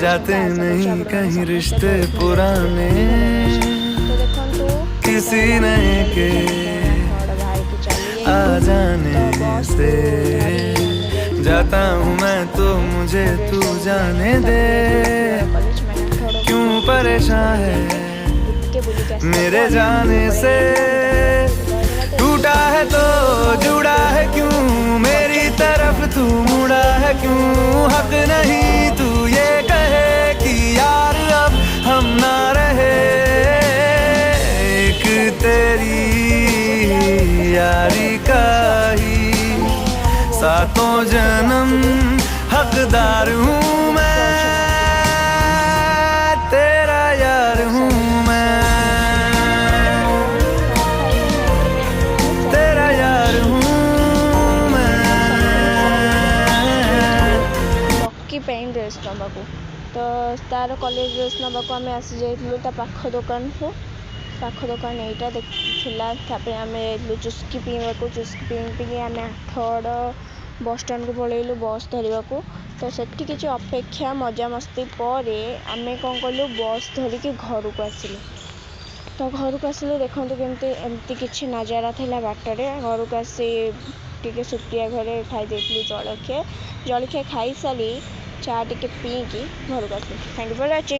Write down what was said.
जाते नहीं कहीं रिश्ते पुराने किसी नए के आ जाने से। जाता हूँ मैं तो मुझे तू जाने दे, क्यों परेशान है मेरे जाने से। टूटा है तो जुड़ा है क्यों, मेरी तरफ तू मुड़ा है क्यों। हक नहीं तू ये कहे कि यार अब हम ना रहे, एक तेरी यारी का ही सातों जन्म हकदार हूँ मैं, तेरा यार हूँ मैं, तेरा यार हूँ मैं। लकी पेन ड्रेस नबाकू तो तार कॉलेज ड्रेस नबाकू आम आसी जाइलु ता पाख दुकान को। पाख दुकान यहीटा देखा आम चुस्की पीवाक, चुस्की पी आम 8 बस स्टाण को पलैलु बस धरवा को। तो सेठी किसी अपेक्षा मजामस्ती पर आम कौन कलु बस धरिकी घर को आसिलु। तो घर को आसिलु देखते केमती एमती किसी नजारा था बाटरे। घर को आसी टे सुप्रिया घरे खाई जलखिया खाई सारी चा टे पीकी घर को आसिलु। Thank you for watching.